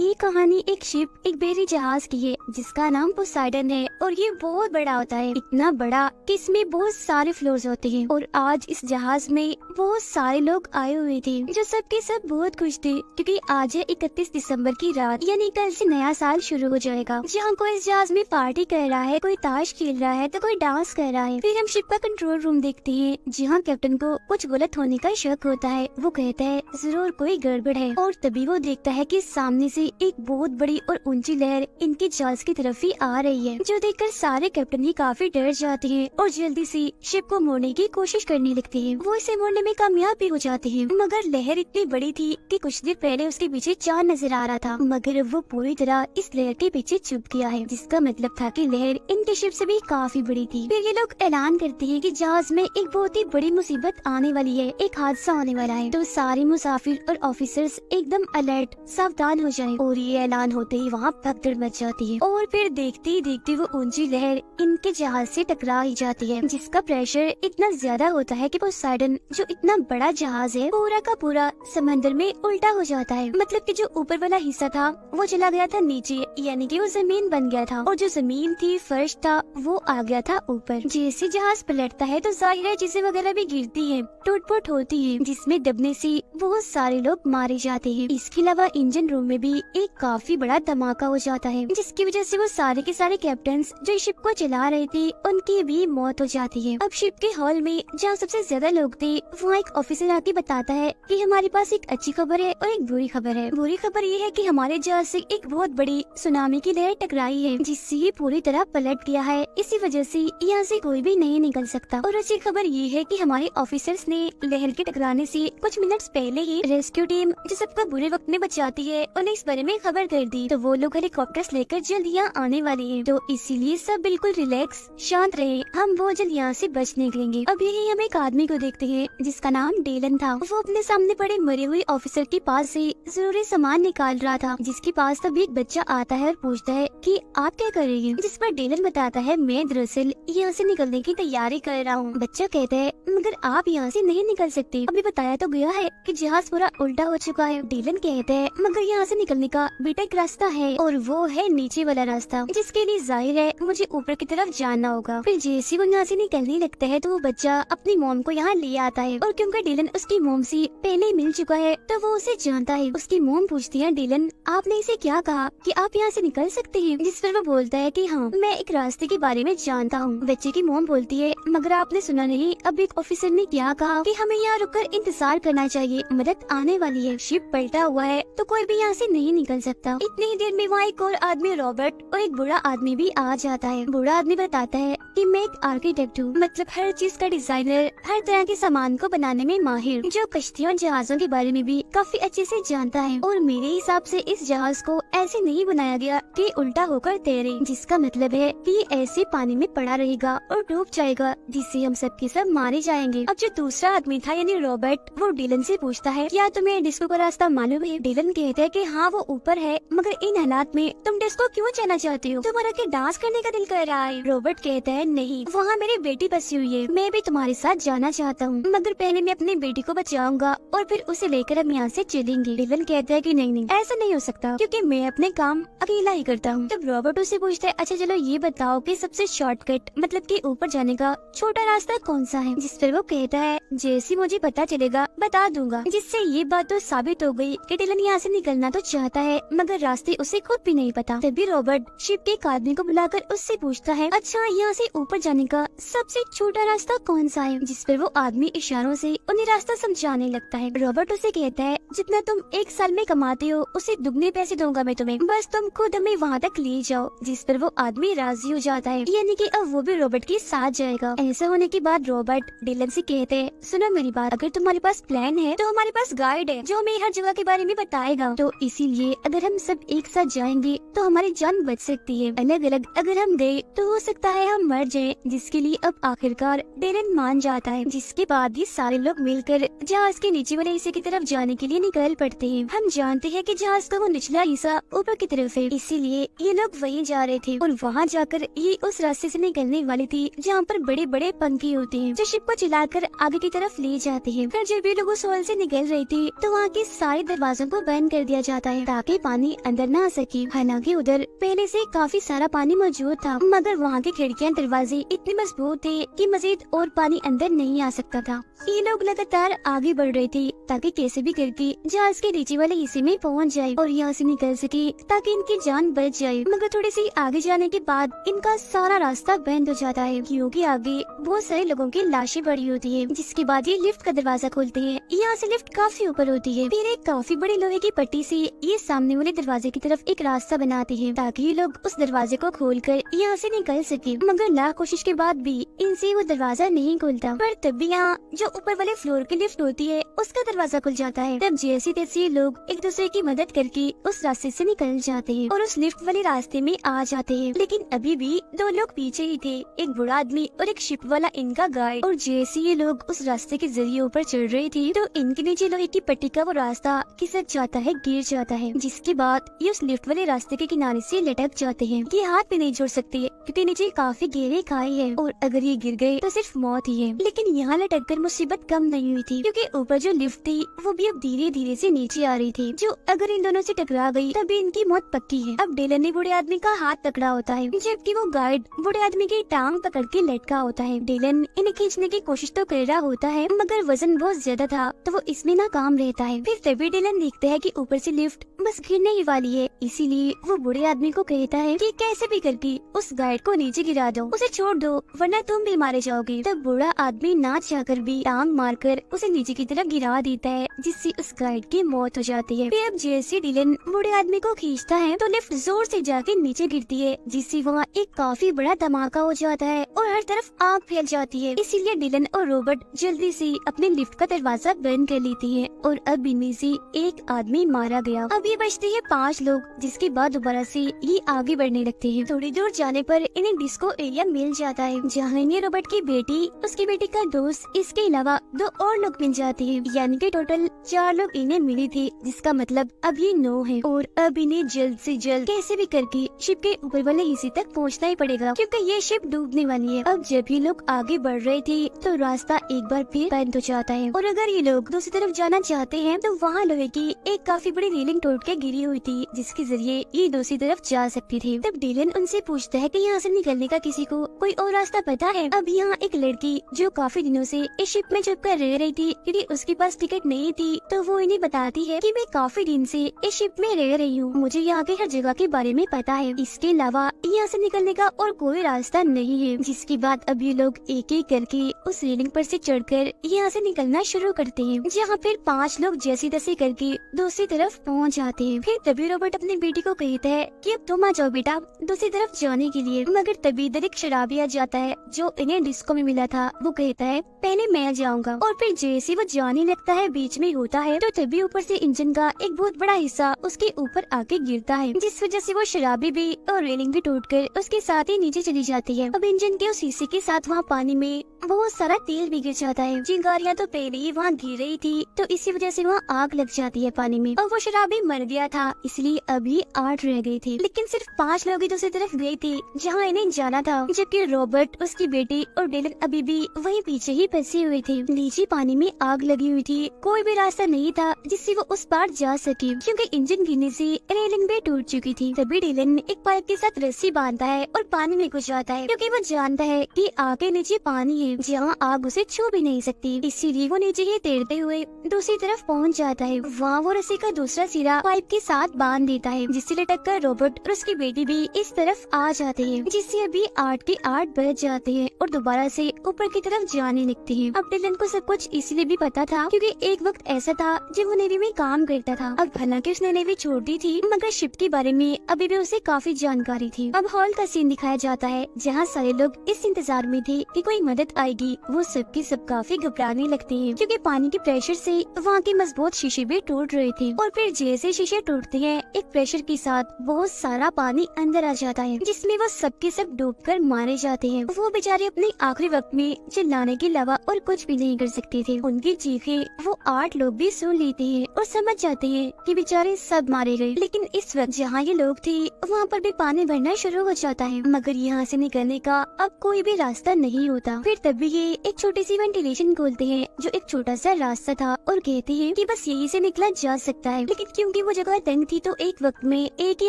ये कहानी एक शिप एक बहरी जहाज की है जिसका नाम पोसाइडन है और ये बहुत बड़ा होता है, इतना बड़ा कि इसमें बहुत सारे फ्लोर्स होते हैं। और आज इस जहाज में बहुत सारे लोग आए हुए थे जो सबके सब बहुत खुश थे क्योंकि आज है 31 दिसंबर की रात, यानी कल से नया साल शुरू हो जाएगा। जहाँ कोई इस जहाज में पार्टी कर रहा है, कोई ताश खेल रहा है तो कोई डांस कर रहा है। फिर हम शिप का कंट्रोल रूम देखते हैं जहाँ कैप्टन को कुछ गलत होने का शक होता है। वो कहता है जरूर कोई गड़बड़ है और तभी वो देखता है कि सामने से एक बहुत बड़ी और ऊंची लहर इनके जहाज की तरफ ही आ रही है, जो देखकर सारे कैप्टन ही काफी डर जाते हैं और जल्दी से शिप को मोड़ने की कोशिश करने लगते हैं। वो इसे मोड़ने में कामयाब भी हो जाते हैं, मगर लहर इतनी बड़ी थी कि कुछ देर पहले उसके पीछे चांद नजर आ रहा था, मगर वो पूरी तरह इस लहर के पीछे छुप गया है, जिसका मतलब था कि लहर इनके शिप से भी काफी बड़ी थी। फिर ये लोग ऐलान करते हैं कि जहाज में एक बहुत ही बड़ी मुसीबत आने वाली है, एक हादसा होने वाला है। तो सारे मुसाफिर और ऑफिसर्स एकदम अलर्ट सावधान हो जाएं। और ये ऐलान होते ही वहाँ भगदड़ मच जाती है और फिर देखते ही देखते वो ऊंची लहर इनके जहाज से टकरा ही जाती है, जिसका प्रेशर इतना ज्यादा होता है कि पोसाइडन जो इतना बड़ा जहाज है पूरा का पूरा समंदर में उल्टा हो जाता है। मतलब कि जो ऊपर वाला हिस्सा था वो चला गया था नीचे, यानी कि वो जमीन बन गया था, और जो जमीन थी फर्श था वो आ गया था ऊपर। जैसे जहाज पलटता है तो जाहिर है चीजें वगैरह भी गिरती है, टूट-फूट होती है, जिसमें दबने से बहुत सारे लोग मारे जाते हैं। इसके अलावा इंजन रूम में भी एक काफी बड़ा धमाका हो जाता है, जिसकी वजह से वो सारे के सारे कैप्टन्स जो शिप को चला रहे थे उनकी भी मौत हो जाती है। अब शिप के हॉल में जहाँ सबसे ज्यादा लोग थे वहाँ एक ऑफिसर आके बताता है कि हमारे पास एक अच्छी खबर है और एक बुरी खबर है। बुरी खबर ये है कि हमारे जहाज से एक बहुत बड़ी सुनामी की लहर टकराई है, जिससे ये पूरी तरह पलट गया है, इसी वजह से यहाँ से कोई भी नहीं निकल सकता। और अच्छी खबर ये है कि हमारे ऑफिसर्स ने लहर के टकराने से कुछ मिनट्स पहले ही रेस्क्यू टीम जो सबको बुरे वक्त में बचाती है उन्हें इस बारे में खबर कर दी, तो वो लोग हेलीकॉप्टर्स लेकर जल्द यहाँ आने वाले हैं। तो इसीलिए सब बिल्कुल रिलैक्स शांत रहे, हम बहुत जल्द यहाँ से बच निकलेंगे। अब यही हम एक आदमी को देखते हैं जिसका नाम डेलन था। वो अपने सामने पड़े मरे हुए ऑफिसर के पास से जरूरी सामान निकाल रहा था, जिसके पास तभी एक बच्चा आता है और पूछता है कि आप क्या कर रही हैं? जिस पर डेलन बताता है मैं दरअसल यहाँ से निकलने की तैयारी कर रहा हूँ। बच्चा कहता है मगर आप यहाँ से नहीं निकल सकते, अभी बताया तो गया है कि जहाज पूरा उल्टा हो चुका है। डेलन कहता है मगर यहाँ से निकलने का बेटा एक रास्ता है और वो है नीचे वाला रास्ता, जिसके लिए जाहिर है मुझे ऊपर की तरफ जाना होगा। फिर जैसे वो यहाँ से निकलने लगता है तो वो बच्चा अपनी मोम को यहाँ ले आता है, और क्योंकि डेलन उसकी मोम से पहले मिल चुका है तो वो उसे जानता है। उसकी मोम पूछती है डेलन आपने इसे क्या कहा कि आप यहाँ से निकल सकते हैं? जिस पर वो बोलता है कि हाँ मैं एक रास्ते के बारे में जानता हूँ। बच्चे की मोम बोलती है मगर आपने सुना नहीं, अब एक ऑफिसर ने क्या कहा कि हमें यहाँ रुककर इंतजार करना चाहिए, मदद आने वाली है। शिप पलटा हुआ है तो कोई भी यहाँ से नहीं निकल सकता। इतनी ही देर में वहाँ एक और आदमी रॉबर्ट और एक बूढ़ा आदमी भी आ जाता है। बूढ़ा आदमी बताता है कि मैं एक आर्किटेक्ट हूँ, मतलब हर चीज का डिजाइनर, हर तरह के सामान को बनाने में माहिर, जो कश्तियों जहाजों के बारे में भी काफी अच्छे से जानता है। और मेरे हिसाब से इस जहाज को ऐसे नहीं बनाया गया कि उल्टा होकर तैरे, जिसका मतलब है कि ये ऐसे पानी में पड़ा रहेगा और डूब जाएगा, जिससे हम सबके सब मारे जाएंगे। अब जो दूसरा आदमी था यानी रॉबर्ट, वो डिलन से पूछता है क्या तुम्हें डिस्को का रास्ता मालूम है? डिलन कहता है कि हाँ वो ऊपर है, मगर इन हालात में तुम डिस्को क्यों जाना चाहते हो? तुम्हारा क्या डांस करने का दिल कर रहा है? रॉबर्ट कहता है नहीं, वहाँ मेरी बेटी बसी हुई है, मैं भी तुम्हारे साथ जाना चाहता हूँ, मगर पहले मैं अपनी बेटी को बचाऊंगा और फिर उसे लेकर हम यहाँ से चलेंगे। डिलन कहता है कि नहीं ऐसा नहीं हो सकता क्योंकि मैं अपने काम अकेला ही करता हूँ। तब रॉबर्ट उसे पूछता है अच्छा चलो ये बताओ कि सबसे शॉर्टकट मतलब कि ऊपर जाने का छोटा रास्ता कौन सा है? जिस पर वो कहता है जैसे मुझे पता चलेगा बता दूंगा। जिससे ये बात तो साबित हो गई कि डिलन यहाँ से निकलना तो चाहता है मगर रास्ते उसे खुद भी नहीं पता। तभी रॉबर्ट शिप के एक आदमी को बुलाकर उससे पूछता है अच्छा यहाँ से ऊपर जाने का सबसे छोटा रास्ता कौन सा है? जिस पर वो आदमी इशारों से उन्हें रास्ता समझाने लगता है। रॉबर्ट उसे कहता है जितना तुम एक साल में कमाते हो उससे दुगने पैसे दूंगा मैं तुम्हें, बस तुम खुद हमें वहाँ तक ले जाओ। जिस पर वो आदमी राजी हो जाता है, यानी कि अब वो भी रॉबर्ट के साथ जाएगा। ऐसा होने के बाद रॉबर्ट डिलन से कहते हैं सुनो मेरी बात, अगर तुम्हारे पास प्लान है तो हमारे पास गाइड है जो हमें हर जगह के बारे में बताएगा, तो इसीलिए अगर हम सब एक साथ जाएंगे तो हमारी जान बच सकती है, अलग अलग अगर हम गए तो हो सकता है हम मर जाए। जिसके लिए अब आखिरकार डेलन मान जाता है, जिसके बाद ये सारे लोग मिलकर जहाज के नीचे वाले हिस्से की तरफ जाने के लिए निकल पड़ते हैं। हम जानते हैं कि जहाज का वो निचला हिस्सा ऊपर की तरफ है, इसीलिए ये लोग वहीं जा रहे थे और वहाँ जाकर ये उस रास्ते से निकलने वाली थी जहाँ पर बड़े बड़े पंखे होते हैं जो शिप को चलाकर आगे की तरफ ले जाते हैं। फिर जब ये लोग उस हॉल से निकल रहे थे तो वहाँ के सारे दरवाजों को बंद कर दिया जाता है ताकि ताकि पानी अंदर न आ सके। हालांकि उधर पहले से काफी सारा पानी मौजूद था, मगर वहाँ के खिड़कियाँ दरवाजे इतने मजबूत थे कि मजीद और पानी अंदर नहीं आ सकता था। ये लोग लगातार आगे बढ़ रहे थे ताकि कैसे भी करके जहाज के नीचे वाले हिस्से में पहुँच जाए और यहाँ से निकल सके ताकि इनकी जान बच जाए। मगर थोड़ी सी आगे जाने के बाद इनका सारा रास्ता बंद हो जाता है, क्योंकि आगे बहुत सारे लोगों की लाशें पड़ी होती है। जिसके बाद ये लिफ्ट का दरवाजा खोलते हैं। यहाँ से लिफ्ट काफी ऊपर होती है। फिर एक काफी बड़ी लोहे की पट्टी से ये सामने वाले दरवाजे की तरफ एक रास्ता बनाते हैं ताकि ये लोग उस दरवाजे को खोलकर यहाँ से निकल सके। मगर लाख कोशिश के बाद भी इनसे वो दरवाजा नहीं खुलता। पर तब भी यहाँ जो ऊपर वाले फ्लोर की लिफ्ट होती है उसका दरवाजा खुल जाता है। तब जैसे तैसे लोग एक दूसरे की मदद करके उस रास्ते से निकल जाते हैं और उस लिफ्ट वाले रास्ते में आ जाते हैं। लेकिन अभी भी दो लोग पीछे ही थे, एक बूढ़ा आदमी और एक शिप वाला इनका गाइड। और जैसे ये लोग उस रास्ते के जरिए ऊपर चढ़ रहे थे तो इनके नीचे लोहे की पट्टी का वो रास्ता खिसक जाता है, गिर जाता है। जिसके बाद ये उस लिफ्ट वाले रास्ते के किनारे से लटक जाते हैं। ये हाथ भी नहीं छोड़ सकते क्योंकि नीचे काफी गहरे खाई है और अगर ये गिर गए तो सिर्फ मौत ही है। लेकिन यहाँ लटक कर मुसीबत कम नहीं हुई थी, क्योंकि ऊपर जो लिफ्ट थी वो भी अब धीरे धीरे से नीचे आ रही थी, जो अगर इन दोनों से टकरा गई तभी इनकी मौत पक्की है। अब डिलन ने बूढ़े आदमी का हाथ पकड़ा होता है, जबकि वो गाइड बूढ़े आदमी की टांग पकड़ के लटका होता है। डिलन इन्हें खींचने की कोशिश तो कर रहा होता है, मगर वजन बहुत ज्यादा था तो वो इसमें नाकाम रहता है। फिर तभी डिलन देखता है कि ऊपर से लिफ्ट बस गिरने ही वाली है, इसीलिए वो बूढ़े आदमी को कहता है कि कैसे भी करके उस गाइड को नीचे गिरा दो, उसे छोड़ दो वरना तुम भी मारे जाओगे। तब बूढ़ा आदमी ना चाहकर भी टांग मारकर उसे नीचे की तरफ गिरा देता है, जिससे उस गाइड की मौत हो जाती है। फिर अब जैसे डिलन बूढ़े आदमी को खींचता है तो लिफ्ट जोर से जाके नीचे गिरती है, जिससे वहाँ एक काफी बड़ा धमाका हो जाता है और हर तरफ आग फैल जाती है। इसीलिए डिलन और रॉबर्ट जल्दी से अपने लिफ्ट का दरवाजा बंद कर लेती है और अब इनमें से एक आदमी मारा गया। अब ये बचते हैं 5 लोग, जिसके बाद दोबारा से ये आगे बढ़ने लगते हैं। थोड़ी दूर जाने पर इन्हें डिस्को एरिया मिल जाता है, जहाँ इन्हें रॉबर्ट की बेटी, उसकी बेटी का दोस्त, इसके अलावा 2 और लोग मिल जाते हैं। यानी कि टोटल 4 लोग इन्हें मिले थे, जिसका मतलब अब ये 9 है। और अब इन्हें जल्द से जल्द कैसे भी करके शिप के ऊपर वाले हिस्से तक पहुँचना ही पड़ेगा, क्योंकि ये शिप डूबने वाली है। अब जब ये लोग आगे बढ़ रहे थे तो रास्ता एक बार फिर बंद हो जाता है और अगर ये लोग दूसरी तरफ जाना चाहते हैं तो वहाँ लोहे की एक काफी बड़ी रेलिंग टूट के गिरी हुई थी, जिसके जरिए ये दूसरी तरफ जा सकती थी। तब डिलन उनसे पूछता है कि यहाँ से निकलने का किसी को कोई और रास्ता पता है। अब यहाँ एक लड़की जो काफी दिनों से इस शिप में छुप कर रह रही थी क्योंकि उसके पास टिकट नहीं थी, तो वो इन्हें बताती है कि मैं काफी दिन से इस शिप में रह रही हूँ, मुझे यहाँ के हर जगह के बारे में पता है, इसके अलावा यहाँ से निकलने का और कोई रास्ता नहीं है। जिसके बाद अब ये लोग एक एक करके उस रेलिंग पर से चढ़कर यहाँ से निकलना शुरू करते हैं, जहाँ फिर 5 लोग जैसे तैसे करके दूसरी तरफ पहुँच जाते हैं। फिर तभी रॉबर्ट अपनी बेटी को कहता है कि अब तुम आ जाओ बेटा दूसरी तरफ जाने के लिए। मगर तभी इधर एक शराबी आ जाता है जो इन्हें डिस्को में मिला था। वो कहता है पहले मैं जाऊंगा, और फिर जैसे वो जाने लगता है बीच में होता है तो तभी ऊपर से इंजन का एक बहुत बड़ा हिस्सा उसके ऊपर आके गिरता है, जिस वजह से वो शराबी भी और रेलिंग भी टूटकर उसके साथ ही नीचे चली जाती है। अब इंजन के उस हिस्से के साथ वहाँ पानी में बहुत सारा तेल भी गिर जाता है। चिंगारियाँ तो पहले ही वहाँ गिर रही थी, तो इसी वजह से वहाँ आग लग जाती है पानी में। और वो शराबी मर गया था, इसलिए अभी 8 रह गए थे, लेकिन सिर्फ 5 लोग ही दूसरी तरफ गए थे जहाँ इन्हें जाना था, जबकि रॉबर्ट, उसकी बेटी और डिलन अभी भी वहीं पीछे ही फंसे हुए थे। नीचे पानी में आग लगी हुई थी, कोई भी रास्ता नहीं था जिससे वो उस पार जा सके, क्योंकि इंजन गिरने से रेलिंग भी टूट चुकी थी। तभी डिलन एक पाइप के साथ रस्सी बांधता है और पानी में घुस जाता है, क्योंकि वो जानता है कि आगे नीचे पानी है जहाँ आग उसे छू भी नहीं सकती। इसीलिए वो नीचे ही तैरते हुए दूसरी तरफ पहुँच जाता है। वहाँ वो रस्सी का दूसरा सिरा पाइप के साथ बांध देता है, जिससे लटक कर रॉबर्ट और उसकी बेटी भी इस तरफ आ जाते हैं, जिससे अभी 8 के 8 बज जाते हैं और दोबारा से ऊपर की तरफ जाने लगते हैं। अब डिलन को सब कुछ इसलिए भी पता था क्योंकि एक वक्त ऐसा था जब वो नेवी में काम करता था। अब हालांकि उसने नेवी छोड़ दी थी, मगर शिप के बारे में अभी भी उसे काफी जानकारी थी। अब हॉल का सीन दिखाया जाता है जहाँ सारे लोग इस इंतजार में थे कि कोई मदद आएगी। वो सबके सब काफी घबराने लगते हैं, क्योंकि पानी के प्रेशर से वहाँ के मजबूत शीशे भी टूट रहे थे। और फिर जैसे शीशे टूटते हैं, एक प्रेशर के साथ बहुत सारा पानी अंदर आ जाता है, जिसमें वो सबके सब डूबकर मारे जाते हैं। वो बेचारे अपने आखिरी वक्त में चिल्लाने के अलावा और कुछ भी नहीं कर सकते थे। उनकी चीखें वो 8 लोग भी सुन लेते हैं और समझ जाते हैं कि बेचारे सब मारे गए। लेकिन इस वक्त जहाँ ये लोग थे वहाँ पर भी पानी भरना शुरू हो जाता है, मगर यहाँ से निकलने का अब कोई भी रास्ता नहीं होता। फिर तभी ये एक छोटी सी वेंटिलेशन खोलते हैं जो एक छोटा सा रास्ता था और कहते हैं कि बस यहीं से निकला जा सकता है। लेकिन क्योंकि वो जगह तंग थी तो एक वक्त में एक ही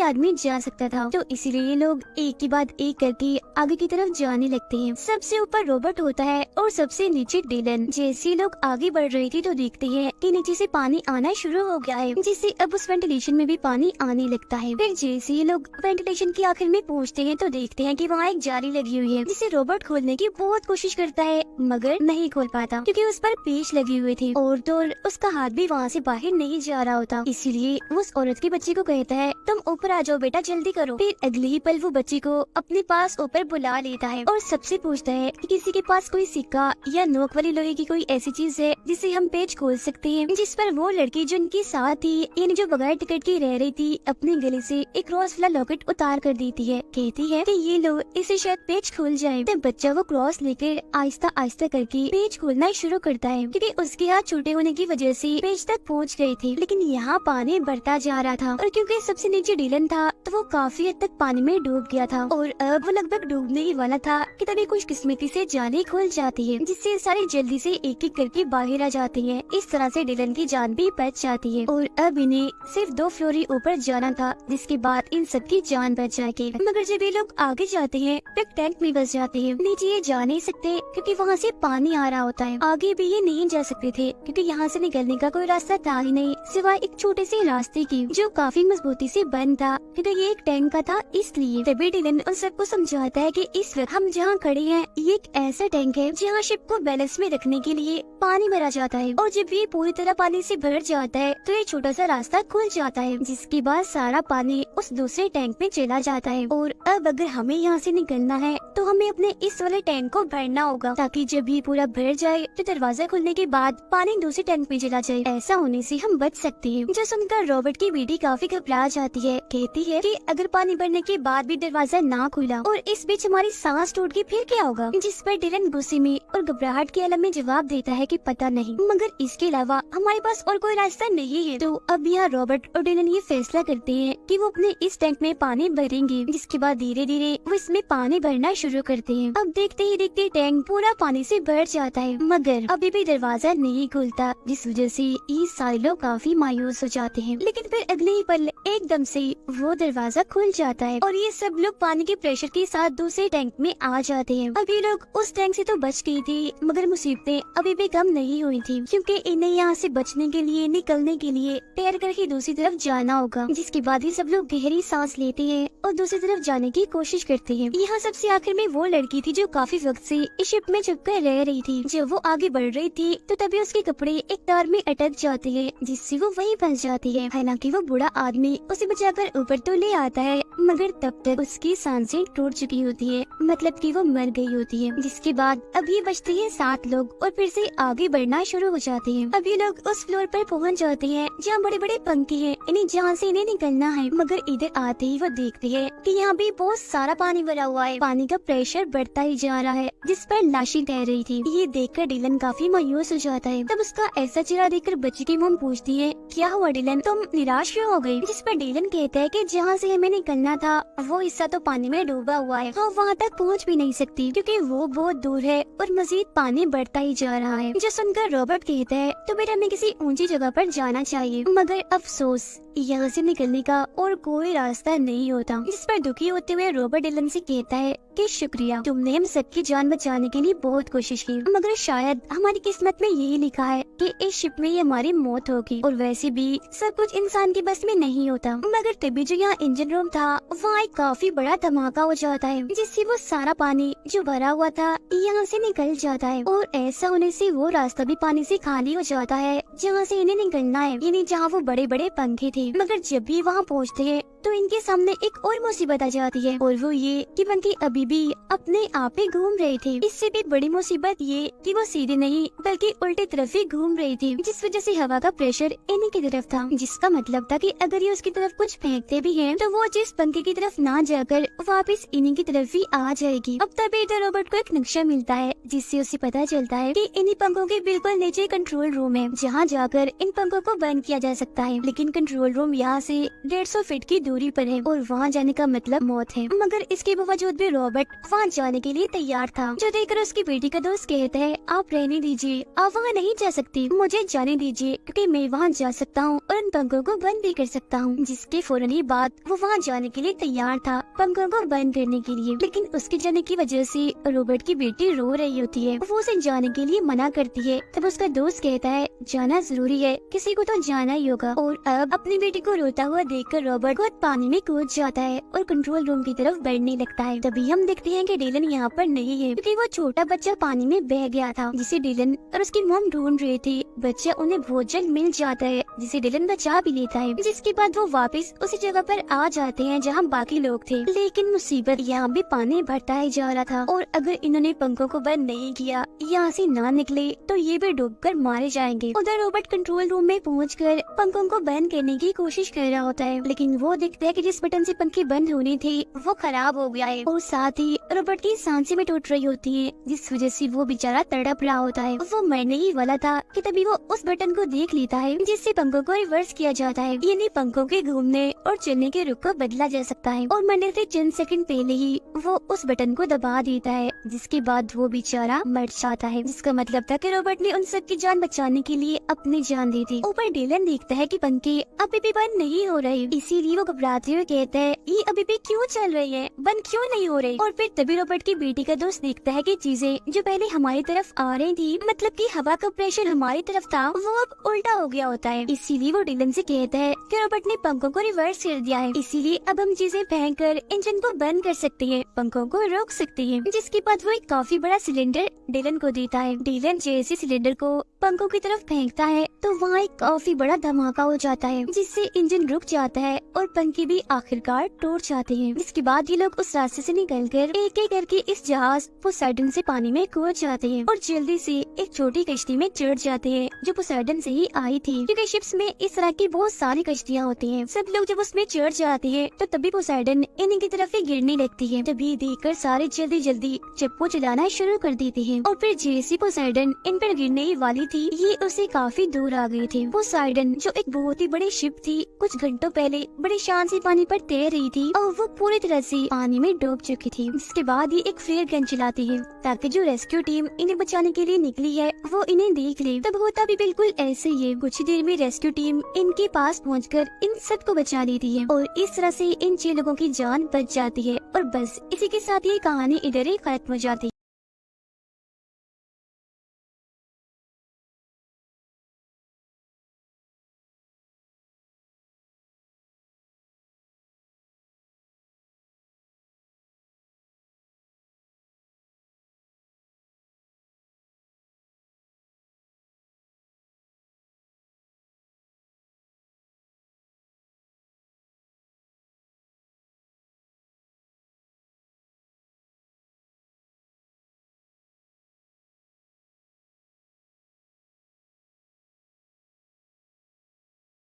आदमी जा सकता था, तो इसीलिए ये लोग एक के बाद एक करके आगे की तरफ जाने लगते हैं। सबसे ऊपर रॉबर्ट होता है और सबसे नीचे डिलन। जैसे लोग आगे बढ़ रहे थे तो देखते हैं कि नीचे से पानी आना शुरू हो गया है, जिससे अब उस वेंटिलेशन में भी पानी आने लगता है। फिर जैसे ये लोग वेंटिलेशन के आखिर में पहुँचते हैं तो देखते हैं कि वहाँ एक जाली लगी हुई है, जिसे रॉबर्ट खोलने की बहुत कोशिश करता है मगर नहीं खोल पाता क्योंकि उस पर पेच लगे हुए थे और तो उसका हाथ भी वहाँ से बाहर नहीं जा रहा होता। इसीलिए वो उस औरत के बच्चे को कहता है, तुम ऊपर आ जाओ बेटा, जल्दी करो। फिर अगले ही पल वो बच्चे को अपने पास ऊपर बुला लेता है और सबसे पूछता है कि किसी के पास कोई सिक्का या नोक वाली लोहे की कोई ऐसी चीज है जिससे हम पेच खोल सकते हैं। जिस पर वो लड़की जो उनके साथ थी, यानी जो बगैर टिकट की रह रही थी, अपने गले से एक क्रॉस वाला लॉकेट उतार कर देती है। कहती है कि ये लो, इसे शायद पेच खुल जाए। तब बच्चा वो क्रॉस लेकर आहिस्ता आहिस्ता करके पेच खोलना शुरू करता है क्योंकि उसके हाथ छोटे होने की वजह से पेच तक पहुंच गए थे। लेकिन यहाँ पानी बढ़ता जा रहा था और क्योंकि सबसे नीचे डिलन था तो वो काफी हद तक पानी में डूब गया था और अब वो लगभग डूबने ही वाला था कि तभी कुछ किस्मती से जाली खुल जाती है, जिससे सारे जल्दी से एक एक करके बाहर आ जाते हैं। इस तरह से डिलन की जान भी बच जाती है और अब इन्हें सिर्फ 2 फ्लोर ही ऊपर जाना था, जिसके बाद इन सबकी जान बच जाएगी। मगर जब ये लोग आगे जाते हैं तो एक टैंक में बस जाते हैं। नीचे ये जा नहीं सकते क्योंकि वहाँ से पानी आ रहा होता है। आगे भी ये नहीं जा सकते थे क्योंकि यहाँ से निकलने का कोई रास्ता था ही नहीं सिवाय एक छोटे से रास्ते की, जो काफी मजबूती से बंद था क्योंकि ये एक टैंक का था। इसलिए तभी डिलन उन सबको समझाता है कि इस वक्त हम जहाँ खड़े हैं ये एक ऐसा टैंक है जहाँ शिप को बैलेंस में रखने के लिए पानी भरा जाता है और जब ये पूरी तरह पानी से भर जाता है तो ये छोटा सा रास्ता खुल जाता है, जिसके बाद सारा पानी उस दूसरे टैंक में चला जाता है। और अब अगर हमें यहाँ से निकलना है तो हमें अपने इस वाले टैंक को भरना होगा ताकि जब ये पूरा भर जाए तो दरवाजा खुलने के बाद पानी दूसरे टैंक में चला जाए। ऐसा होने से हम बच सकते हैं। जो सुनकर रॉबर्ट की बेटी काफी घबरा जाती है। कहती है कि अगर पानी भरने के बाद भी दरवाजा ना खुला और इस बीच हमारी सांस टूट गई फिर क्या होगा? जिस पर डिलन गुस्से में और घबराहट के आलम में जवाब देता है कि पता नहीं, मगर इसके अलावा हमारे पास और कोई रास्ता नहीं है। तो अब यहाँ रॉबर्ट और डिलन ये फैसला करते हैं कि वो अपने इस टैंक में पानी भरेंगे, जिसके बाद धीरे धीरे वो इसमें पानी भरना शुरू करते हैं। अब देखते ही देखते टैंक पूरा पानी से भर जाता है, मगर अभी भी दरवाजा नहीं खुलता, जिस वजह से ये सारे लोग काफी मायूस हो जाते हैं। लेकिन फिर अगले ही पल एकदम से वो दरवाजा खुल जाता है और ये सब लोग पानी के प्रेशर के साथ दूसरे टैंक में आ जाते हैं। अभी लोग उस टैंक से तो बच गई थी, मगर मुसीबतें अभी भी कम नहीं हुई थी क्योंकि इन्हें यहाँ से बचने के लिए, निकलने के लिए तैर करके दूसरी तरफ जाना होगा। जिसके बाद ये सब लोग गहरी सांस लेते हैं और दूसरी तरफ जाने की कोशिश करते हैं। यहाँ सबसे आखिर में वो लड़की थी जो काफी वक्त से इस शिप में छुपकर रह रही थी। जब वो आगे बढ़ रही थी तो तभी उसके कपड़े एक तार में अटक जाते हैं, जिससे वो वहीं फंस जाती है। हालांकि वो बूढ़ा आदमी उसे बचाकर ऊपर तो ले आता है, मगर तब तक उसकी सांसें टूट चुकी होती है, मतलब कि वो मर गई होती है। जिसके बाद अभी बचते हैं 7 लोग और फिर से आगे बढ़ना शुरू हो जाते हैं। अभी लोग उस फ्लोर पर पहुंच जाते हैं जहाँ बड़े बड़े पंखे हैं, इन्हें जहाँ से इन्हें निकलना है। मगर इधर आते ही वो देखते हैं कि यहाँ भी बहुत सारा पानी भरा हुआ है। पानी का प्रेशर बढ़ता ही जा रहा है, जिस पर लाशें तैर रही थी। ये देखकर डिलन काफी मायूस हो जाता है। तब उसका ऐसा चेहरा देखकर बच्ची की मॉम पूछती है, क्या हुआ डिलन, तुम निराश क्यों हो गई? जिस पर डिलन कहता है कि जहाँ से हमें निकलना था वो हिस्सा तो पानी में डूबा हुआ है, हम वहाँ तक पहुँच भी नहीं सकती क्योंकि वो बहुत दूर है और मजीद पानी बढ़ता ही जा रहा है। जो सुनकर रॉबर्ट कहता है, तो बेटा हमें किसी ऊंची जगह पर जाना चाहिए, मगर अफसोस यहाँ से निकलने का और कोई रास्ता नहीं होता। जिस पर दुखी होते हुए रॉबर्ट डिलन से कहता है कि शुक्रिया, तुमने हम सबकी जान बचाने के लिए बहुत कोशिश की, मगर शायद हमारी किस्मत में यही लिखा है कि इस शिप में ही हमारी मौत होगी। और वैसे भी सब कुछ इंसान के बस में नहीं होता। मगर तभी जो यहाँ इंजन रूम था वहाँ एक काफी बड़ा धमाका हो जाता है, जिससे वो सारा पानी जो भरा हुआ था यहाँ से निकल जाता है और ऐसा होने से वो रास्ता भी पानी से खाली हो जाता है जहाँ से इन्हें निकलना है, यानी जहाँ वो बड़े बड़े पंखे थे। मगर जब भी वहाँ पहुँचते हैं तो इनके सामने एक और मुसीबत आ जाती है और वो ये कि पंखे अभी भी अपने आप ही घूम रहे थे। इससे भी बड़ी मुसीबत ये कि वो सीधे नहीं बल्कि उल्टे तरफ ही घूम रही थी, जिस वजह से हवा का प्रेशर इन्हीं की तरफ था, जिसका मतलब था कि अगर ये उसकी तरफ कुछ फेंकते भी हैं तो वो जिस पंखे की तरफ ना जाकर वापस इन्हीं की तरफ ही आ जाएगी। अब तभी इधर रॉबर्ट को एक नक्शा मिलता है, जिससे उसे पता चलता है कि इन्हीं पंखों के बिल्कुल नीचे कंट्रोल रूम है, जहाँ जाकर इन पंखों को बंद किया जा सकता है। लेकिन कंट्रोल रूम यहाँ से 150 फीट की दूरी पर है और वहाँ जाने का मतलब मौत है। मगर इसके बावजूद भी रॉबर्ट वहाँ जाने के लिए तैयार था, जो देखकर उसकी बेटी का दोस्त कहता है आप रहने दीजिए, आप वहाँ नहीं जा सकती, मुझे जाने दीजिए क्योंकि मैं वहाँ जा सकता हूँ और उन पंखों को बंद भी कर सकता हूँ। जिसके फौरन ही बाद वो वहाँ जाने के लिए तैयार था, पंखों को बंद करने के लिए। लेकिन उसके जाने की वजह से रॉबर्ट की बेटी रो रही होती है, वो उसे जाने के लिए मना करती है। तब उसका दोस्त कहता है जाना जरूरी है, किसी को तो जाना ही होगा। और अब अपनी बेटी को रोता हुआ देखकर रॉबर्ट खुद पानी में कूद जाता है और कंट्रोल रूम की तरफ बढ़ने लगता है। तभी हम देखते हैं कि डिलन यहाँ पर नहीं है, क्योंकि वो छोटा बच्चा पानी में बह गया था, जिसे डिलन और उसकी मॉम ढूंढ रहे थे। बच्चा उन्हें बहुत जल्द मिल जाता है, जिसे डिलन बचा भी लेता है। जिसके बाद वो वापस उसी जगह पर आ जाते हैं जहाँ बाकी लोग थे। लेकिन मुसीबत यहाँ भी पानी बढ़ता ही जा रहा था और अगर इन्होंने पंखों को बंद नहीं किया, यहाँ से ना निकले तो ये भी डूबकर मारे जाएंगे। उधर रॉबर्ट कंट्रोल रूम में पहुंचकर पंखों को बंद करने की कोशिश कर रहा होता है, लेकिन वो देखता है कि जिस बटन से पंखे बंद होने थे वो खराब हो गया है और साथ ही रॉबर्ट की सांसें भी टूट रही होती है, जिस वजह से वो बेचारा तड़प रहा होता है। वो मरने ही वाला था कि तभी वो उस बटन को देख लेता है जिससे पंखों को रिवर्स किया जाता है, यानी पंखों के घूमने और चलने के रुख को बदला जा सकता है। और मरने से चंद सेकंड पहले ही वो उस बटन को दबा देता है, जिसके बाद वो बेचारा मर जाता है। जिसका मतलब था कि रॉबर्ट ने उन सब की जान बचाने के लिए अपनी जान दी थी। ऊपर डिलन देखता है कि पंखे अभी भी बंद नहीं हो रहे, इसीलिए वो घबराते हुए कहता है ये अभी भी क्यों चल रही है, बंद क्यों नहीं हो रही। और फिर तभी रॉबर्ट की बेटी का दोस्त देखता है कि चीजें जो पहले हमारी तरफ आ रही थी, मतलब कि हवा का प्रेशर हमारी तरफ था, वो अब उल्टा हो गया होता है। इसीलिए वो डिलन से कहता है कि रॉबर्ट ने पंखों को रिवर्स कर दिया है, इसीलिए अब हम चीजें फेंक कर इंजन को बंद कर सकते हैं, पंखों को रोक सकते हैं। जिसके बाद वो एक काफी बड़ा सिलेंडर डिलन को देता है। डिलन जैसे सिलेंडर को पंखों की तरफ फेंकता है तो वहाँ एक काफी बड़ा धमाका हो जाता है, जिससे इंजन रुक जाता है और पंखे भी आखिरकार टूट जाते हैं। जिसके बाद ये लोग उस रास्ते से निकलकर एक एक करके इस जहाज पोसाइडन से पानी में कूद जाते हैं और जल्दी से एक छोटी कश्ती में चढ़ जाते हैं जो पोसाइडन से ही आई थी, क्योंकि शिप्स में इस तरह की बहुत सारी कश्तियाँ होती हैं। सब लोग जब उसमें चढ़ जाते हैं तो तभी पोसाइडन इन्हीं की तरफ ही गिरने लगती है। तभी देखकर सारे जल्दी जल्दी चप्पू चलाना शुरू कर देते हैं और फिर जैसी पोसाइडन इन पर गिरने ही वाली थी, ये उससे काफी दूर आ गई थी। पोसाइडन जो एक बहुत ही बड़ी शिप थी, कुछ घंटों पहले बड़ी शान से पानी पर तैर रही थी और वो पूरी तरह से पानी में डूब चुकी थी। जिसके बाद ये एक फ्लेयर गन चलाती है ताकि जो रेस्क्यू टीम इन्हें बचाने के लिए निकली है वो इन्हें देख ले। तब होता भी बिल्कुल ऐसे ही है, कुछ देर में रेस्क्यू टीम इनके पास पहुंचकर इन सबको बचा लेती है और इस तरह से इन 6 लोगों की जान बच जाती है। और बस इसी के साथ ये कहानी इधर ही खत्म हो जाती है।